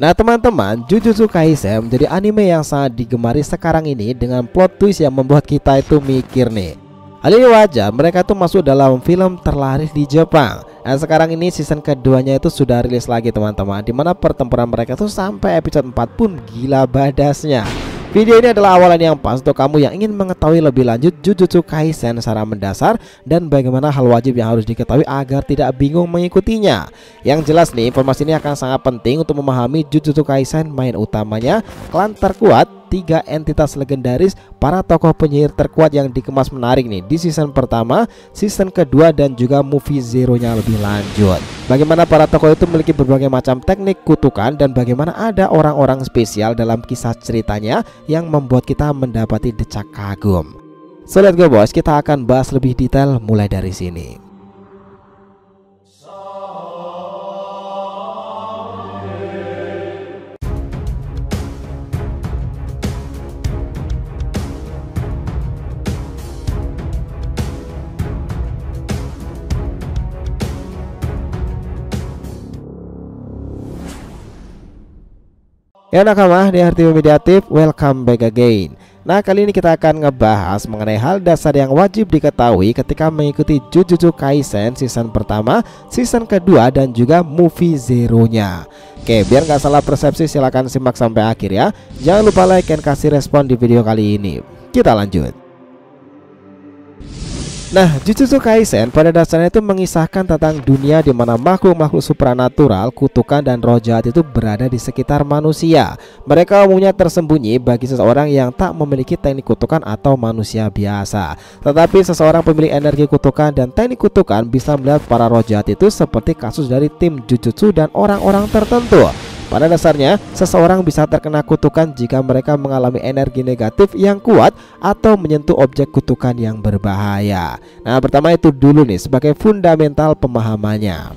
Nah teman-teman, Jujutsu Kaisen menjadi anime yang sangat digemari sekarang ini dengan plot twist yang membuat kita itu mikir nih. Hal ini wajar, mereka tuh masuk dalam film terlaris di Jepang. Dan sekarang ini season keduanya itu sudah rilis lagi teman-teman, dimana pertempuran mereka tuh sampai episode 4 pun gila badasnya. Video ini adalah awalan yang pas untuk kamu yang ingin mengetahui lebih lanjut Jujutsu Kaisen secara mendasar dan bagaimana hal wajib yang harus diketahui agar tidak bingung mengikutinya. Yang jelas nih, informasi ini akan sangat penting untuk memahami Jujutsu Kaisen main utamanya, klan terkuat, 3 entitas legendaris, para tokoh penyihir terkuat yang dikemas menarik nih di season pertama, season kedua, dan juga movie Zero-nya lebih lanjut. Bagaimana para tokoh itu memiliki berbagai macam teknik kutukan dan bagaimana ada orang-orang spesial dalam kisah ceritanya yang membuat kita mendapati decak kagum. So let's go boys, kita akan bahas lebih detail mulai dari sini. Ya nakama di RTV Mediatif, welcome back again. Nah kali ini kita akan ngebahas mengenai hal dasar yang wajib diketahui ketika mengikuti Jujutsu Kaisen season pertama, season kedua, dan juga movie Zero-nya. Oke, biar nggak salah persepsi silahkan simak sampai akhir ya. Jangan lupa like dan kasih respon di video kali ini. Kita lanjut. Nah, Jujutsu Kaisen pada dasarnya itu mengisahkan tentang dunia di mana makhluk-makhluk supranatural, kutukan, dan roh jahat itu berada di sekitar manusia. Mereka umumnya tersembunyi bagi seseorang yang tak memiliki teknik kutukan atau manusia biasa. Tetapi seseorang pemilik energi kutukan dan teknik kutukan bisa melihat para roh jahat itu seperti kasus dari tim Jujutsu dan orang-orang tertentu. Pada dasarnya, seseorang bisa terkena kutukan jika mereka mengalami energi negatif yang kuat atau menyentuh objek kutukan yang berbahaya. Nah, pertama itu dulu nih sebagai fundamental pemahamannya.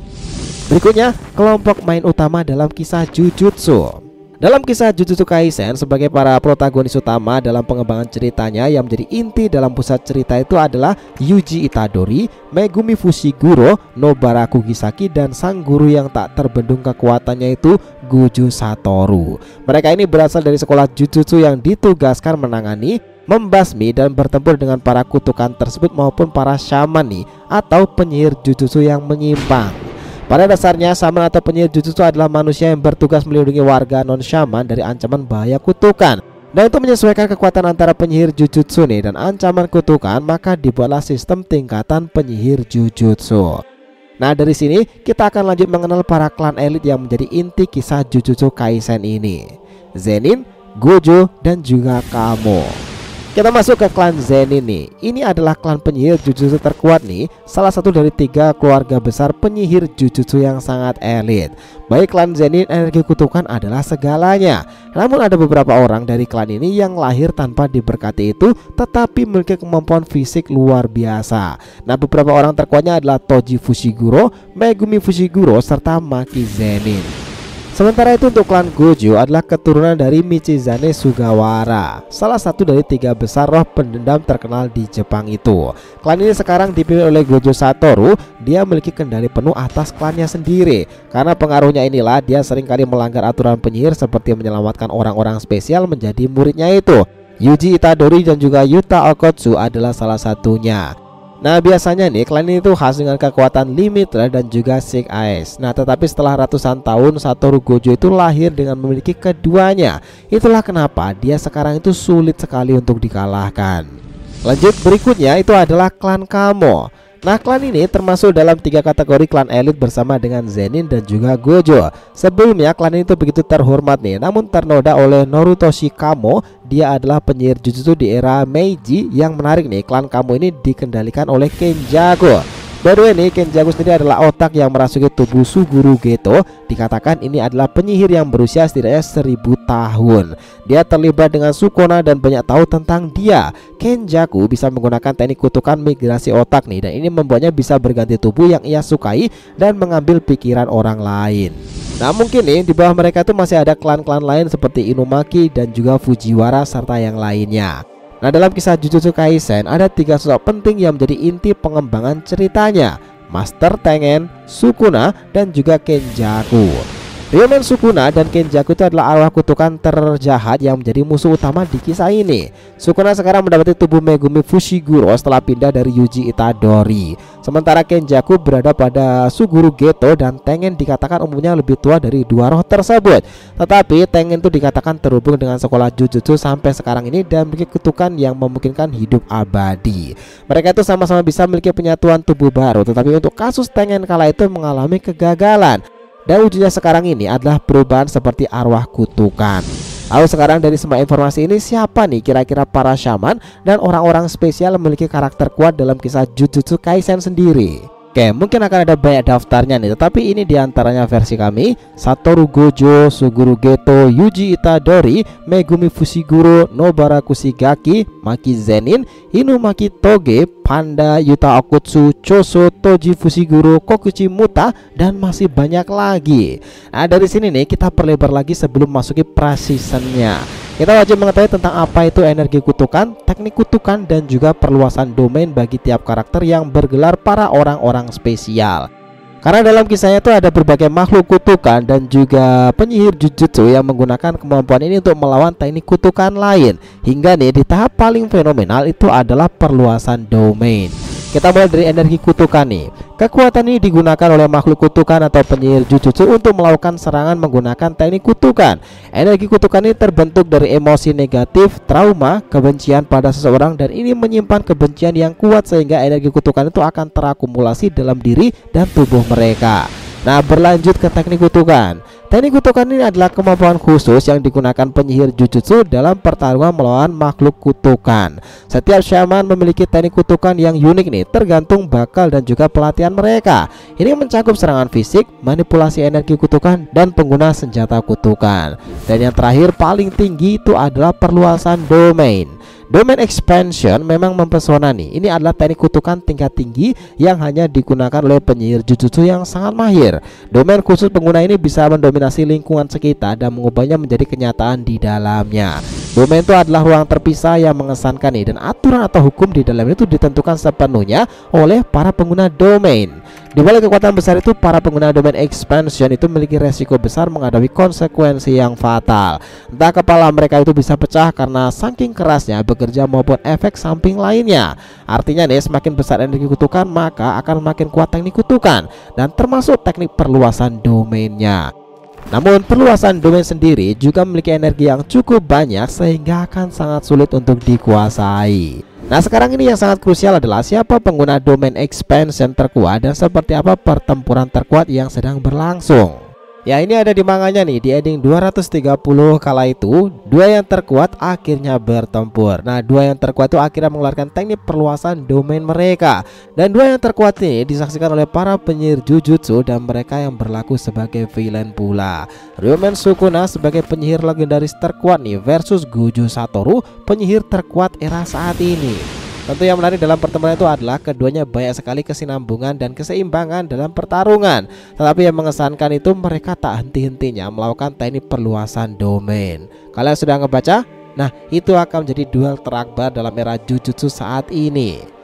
Berikutnya, kelompok main utama dalam kisah Jujutsu. Dalam kisah Jujutsu Kaisen, sebagai para protagonis utama dalam pengembangan ceritanya, yang menjadi inti dalam pusat cerita itu adalah Yuji Itadori, Megumi Fushiguro, Nobaraku Gisaki, dan sang guru yang tak terbendung kekuatannya itu Gojo Satoru. Mereka ini berasal dari sekolah Jujutsu yang ditugaskan menangani, membasmi, dan bertempur dengan para kutukan tersebut maupun para shaman nih atau penyihir Jujutsu yang menyimpang. Pada dasarnya, shaman atau penyihir Jujutsu adalah manusia yang bertugas melindungi warga non-shaman dari ancaman bahaya kutukan. Dan untuk menyesuaikan kekuatan antara penyihir Jujutsu nih dan ancaman kutukan, maka dibuatlah sistem tingkatan penyihir Jujutsu. Nah dari sini kita akan lanjut mengenal para klan elit yang menjadi inti kisah Jujutsu Kaisen ini: Zenin, Gojo, dan juga Kamo. Kita masuk ke klan Zenin nih. Ini adalah klan penyihir Jujutsu terkuat nih, salah satu dari 3 keluarga besar penyihir Jujutsu yang sangat elit. Bagi klan Zenin, energi kutukan adalah segalanya. Namun ada beberapa orang dari klan ini yang lahir tanpa diberkati itu, tetapi memiliki kemampuan fisik luar biasa. Nah beberapa orang terkuatnya adalah Toji Fushiguro, Megumi Fushiguro, serta Maki Zenin. Sementara itu untuk klan Gojo adalah keturunan dari Michizane Sugawara, salah satu dari 3 besar roh pendendam terkenal di Jepang itu. Klan ini sekarang dipimpin oleh Gojo Satoru. Dia memiliki kendali penuh atas klannya sendiri. Karena pengaruhnya inilah dia seringkali melanggar aturan penyihir seperti menyelamatkan orang-orang spesial menjadi muridnya itu. Yuji Itadori dan juga Yuta Okotsu adalah salah satunya. Nah biasanya nih klan ini tuh khas dengan kekuatan limited dan juga Sick Eyes. Nah tetapi setelah ratusan tahun Satoru Gojo itu lahir dengan memiliki keduanya. Itulah kenapa dia sekarang itu sulit sekali untuk dikalahkan. Lanjut berikutnya itu adalah klan Kamo. Nah klan ini termasuk dalam 3 kategori klan elit bersama dengan Zenin dan juga Gojo. Sebelumnya klan ini tuh begitu terhormat nih, namun ternoda oleh Norutoshi Kamo. Dia adalah penyihir Jujutsu di era Meiji. Yang menarik nih, klan Kamo ini dikendalikan oleh Kenjaku. By the way nih, Kenjaku sendiri adalah otak yang merasuki tubuh Suguru Geto. Dikatakan ini adalah penyihir yang berusia setidaknya 1000 tahun. Dia terlibat dengan Sukuna dan banyak tahu tentang dia. Kenjaku bisa menggunakan teknik kutukan migrasi otak nih, dan ini membuatnya bisa berganti tubuh yang ia sukai dan mengambil pikiran orang lain. Nah mungkin nih di bawah mereka tuh masih ada klan-klan lain seperti Inumaki dan juga Fujiwara serta yang lainnya. Nah dalam kisah Jujutsu Kaisen ada 3 sosok penting yang menjadi inti pengembangan ceritanya: Master Tengen, Sukuna, dan juga Kenjaku. Ryomen Sukuna dan Kenjaku itu adalah arwah kutukan terjahat yang menjadi musuh utama di kisah ini. Sukuna sekarang mendapati tubuh Megumi Fushiguro setelah pindah dari Yuji Itadori. Sementara Kenjaku berada pada Suguru Geto dan Tengen dikatakan umumnya lebih tua dari dua roh tersebut. Tetapi Tengen itu dikatakan terhubung dengan sekolah Jujutsu sampai sekarang ini dan memiliki kutukan yang memungkinkan hidup abadi. Mereka itu sama-sama bisa memiliki penyatuan tubuh baru, tetapi untuk kasus Tengen kala itu mengalami kegagalan. Dan wujudnya sekarang ini adalah perubahan seperti arwah kutukan. Lalu sekarang dari semua informasi ini, siapa nih kira-kira para shaman dan orang-orang spesial yang memiliki karakter kuat dalam kisah Jujutsu Kaisen sendiri? Oke, mungkin akan ada banyak daftarnya nih, tetapi ini diantaranya versi kami: Satoru Gojo, Suguru Geto, Yuji Itadori, Megumi Fushiguro, Nobara Kushigaki, Maki Zenin, Inumaki Toge, Panda, Yuta Okutsu, Choso, Toji Fushiguro, Kokuchi Muta, dan masih banyak lagi. Nah, dari sini nih kita perlebar lagi sebelum masuki pra-seasonnya. Kita wajib mengetahui tentang apa itu energi kutukan, teknik kutukan, dan juga perluasan domain bagi tiap karakter yang bergelar para orang-orang spesial. Karena dalam kisahnya itu ada berbagai makhluk kutukan dan juga penyihir Jujutsu yang menggunakan kemampuan ini untuk melawan teknik kutukan lain. Hingga nih di tahap paling fenomenal itu adalah perluasan domain. Kita mulai dari energi kutukan nih. Kekuatan ini digunakan oleh makhluk kutukan atau penyihir Jujutsu untuk melakukan serangan menggunakan teknik kutukan. Energi kutukan ini terbentuk dari emosi negatif, trauma, kebencian pada seseorang, dan ini menyimpan kebencian yang kuat sehingga energi kutukan itu akan terakumulasi dalam diri dan tubuh mereka. Nah, berlanjut ke teknik kutukan. Teknik kutukan ini adalah kemampuan khusus yang digunakan penyihir Jujutsu dalam pertarungan melawan makhluk kutukan. Setiap shaman memiliki teknik kutukan yang unik nih, tergantung bakal dan juga pelatihan mereka. Ini mencakup serangan fisik, manipulasi energi kutukan, dan pengguna senjata kutukan. Dan yang terakhir paling tinggi itu adalah perluasan domain. Domain expansion memang mempesona nih. Ini adalah teknik kutukan tingkat tinggi yang hanya digunakan oleh penyihir Jujutsu yang sangat mahir. Domain khusus pengguna ini bisa mendominasi lingkungan sekitar dan mengubahnya menjadi kenyataan di dalamnya. Domain itu adalah ruang terpisah yang mengesankan nih, dan aturan atau hukum di dalam itu ditentukan sepenuhnya oleh para pengguna domain. Di balik kekuatan besar itu, para pengguna domain expansion itu memiliki resiko besar menghadapi konsekuensi yang fatal. Entah kepala mereka itu bisa pecah karena saking kerasnya bekerja maupun efek samping lainnya. Artinya nih, semakin besar energi kutukan maka akan makin kuat teknik kutukan, dan termasuk teknik perluasan domainnya. Namun perluasan domain sendiri juga memiliki energi yang cukup banyak sehingga akan sangat sulit untuk dikuasai. Nah, sekarang ini yang sangat krusial adalah siapa pengguna domain expansion terkuat dan seperti apa pertempuran terkuat yang sedang berlangsung. Ya, ini ada di manganya nih, di ending 230 kala itu dua yang terkuat akhirnya bertempur. Nah, dua yang terkuat itu akhirnya mengeluarkan teknik perluasan domain mereka. Dan dua yang terkuat ini disaksikan oleh para penyihir Jujutsu dan mereka yang berlaku sebagai villain pula. Ryomen Sukuna sebagai penyihir legendaris terkuat nih versus Gojo Satoru, penyihir terkuat era saat ini. Tentu yang menarik dalam pertemuan itu adalah keduanya banyak sekali kesinambungan dan keseimbangan dalam pertarungan. Tetapi yang mengesankan itu mereka tak henti-hentinya melakukan teknik perluasan domain. Kalian sudah ngebaca? Nah, itu akan menjadi duel terakbar dalam era Jujutsu saat ini.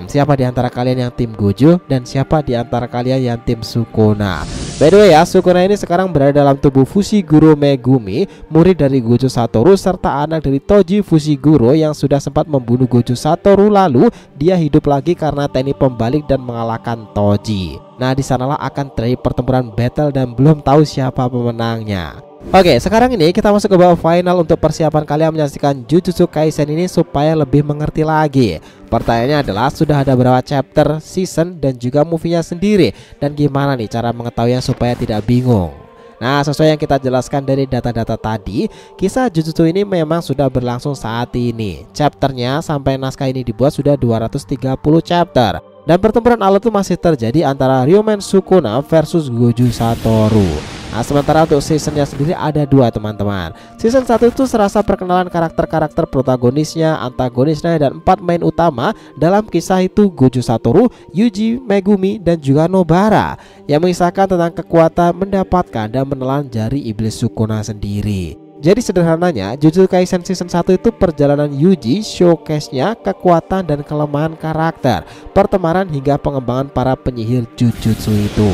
Siapa di antara kalian yang tim Gojo dan siapa di antara kalian yang tim Sukuna? By the way ya, Sukuna ini sekarang berada dalam tubuh Fushiguro Megumi, murid dari Gojo Satoru serta anak dari Toji Fushiguro yang sudah sempat membunuh Gojo Satoru. Lalu dia hidup lagi karena teknik pembalik dan mengalahkan Toji. Nah, disanalah akan terjadi pertempuran battle dan belum tahu siapa pemenangnya. Oke, sekarang ini kita masuk ke babak final untuk persiapan kalian menyaksikan Jujutsu Kaisen ini supaya lebih mengerti lagi. Pertanyaannya adalah sudah ada berapa chapter, season, dan juga movie-nya sendiri, dan gimana nih cara mengetahuinya supaya tidak bingung. Nah, sesuai yang kita jelaskan dari data-data tadi, kisah Jujutsu ini memang sudah berlangsung saat ini. Chapternya sampai naskah ini dibuat sudah 230 chapter. Dan pertempuran alot itu masih terjadi antara Ryomen Sukuna versus Gojo Satoru. Nah, sementara untuk seasonnya sendiri ada dua, teman-teman. Season 1 itu serasa perkenalan karakter-karakter protagonisnya, antagonisnya, dan 4 main utama dalam kisah itu Gojo Satoru, Yuji, Megumi, dan juga Nobara, yang mengisahkan tentang kekuatan mendapatkan dan menelan jari iblis Sukuna sendiri. Jadi sederhananya, Jujutsu Kaisen Season 1 itu perjalanan Yuji, showcase-nya, kekuatan dan kelemahan karakter, pertemanan hingga pengembangan para penyihir Jujutsu itu.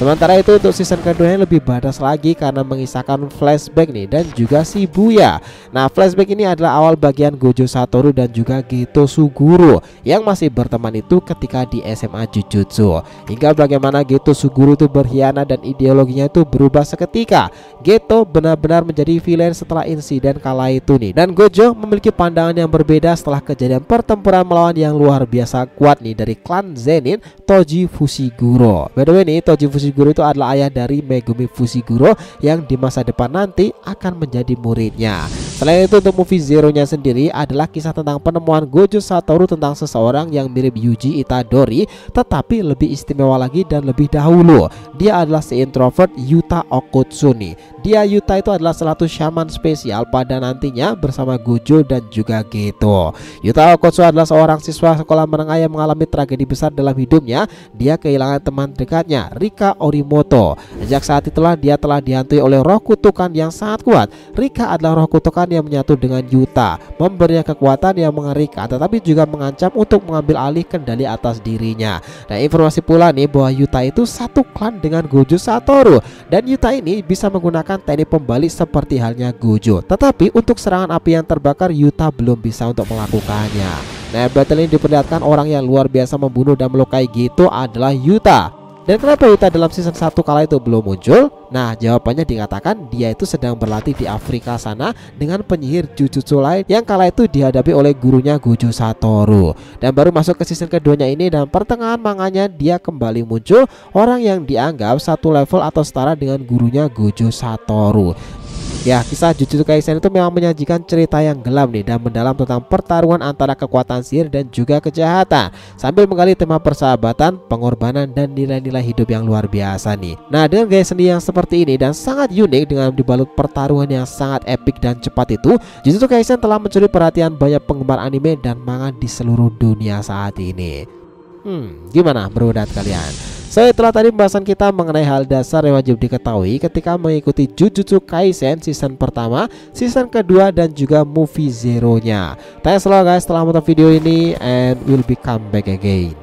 Sementara itu untuk season keduanya lebih badass lagi karena mengisahkan flashback nih dan juga Shibuya. Nah, flashback ini adalah awal bagian Gojo Satoru dan juga Geto Suguro yang masih berteman itu ketika di SMA Jujutsu, hingga bagaimana Geto Suguro itu berkhianat dan ideologinya itu berubah seketika. Geto benar-benar menjadi villain setelah insiden kala itu nih, dan Gojo memiliki pandangan yang berbeda setelah kejadian pertempuran melawan yang luar biasa kuat nih dari klan Zenin, Toji Fushiguro. By the way nih, Toji Fushiguro itu adalah ayah dari Megumi Fushiguro yang di masa depan nanti akan menjadi muridnya. Selain itu untuk movie Zero-nya sendiri adalah kisah tentang penemuan Gojo Satoru tentang seseorang yang mirip Yuji Itadori, tetapi lebih istimewa lagi dan lebih dahulu. Dia adalah si introvert Yuta Okutsuni. Yuta itu adalah salah satu shaman spesial pada nantinya bersama Gojo dan juga Geto. Yuta Okutsu adalah seorang siswa sekolah menengah yang mengalami tragedi besar dalam hidupnya. Dia kehilangan teman dekatnya, Rika Orimoto. Sejak saat itulah dia telah dihantui oleh roh kutukan yang sangat kuat. Rika adalah roh kutukan yang menyatu dengan Yuta, memberinya kekuatan yang mengerikan, tetapi juga mengancam untuk mengambil alih kendali atas dirinya. Nah, informasi pula nih bahwa Yuta itu satu klan dengan Gojo Satoru, dan Yuta ini bisa menggunakan teknik pembalik seperti halnya Gojo. Tetapi untuk serangan api yang terbakar, Yuta belum bisa untuk melakukannya. Nah, battle ini diperlihatkan orang yang luar biasa membunuh dan melukai Geto adalah Yuta. Dan kenapa Yuta dalam season 1 kala itu belum muncul? Nah, jawabannya dikatakan dia itu sedang berlatih di Afrika sana dengan penyihir Jujutsu lain yang kala itu dihadapi oleh gurunya Gojo Satoru. Dan baru masuk ke season keduanya ini, dan pertengahan manganya dia kembali muncul orang yang dianggap satu level atau setara dengan gurunya Gojo Satoru. Ya, kisah Jujutsu Kaisen itu memang menyajikan cerita yang gelap nih dan mendalam tentang pertarungan antara kekuatan sihir dan juga kejahatan, sambil menggali tema persahabatan, pengorbanan, dan nilai-nilai hidup yang luar biasa nih. Nah, dengan gaya seni yang seperti ini dan sangat unik dengan dibalut pertarungan yang sangat epik dan cepat itu, Jujutsu Kaisen telah mencuri perhatian banyak penggemar anime dan manga di seluruh dunia saat ini. Gimana menurut kalian? Setelah tadi pembahasan kita mengenai hal dasar yang wajib diketahui ketika mengikuti Jujutsu Kaisen season pertama, season kedua, dan juga movie Zero-nya. Thanks a lot guys telah menonton video ini, and we'll be come back again.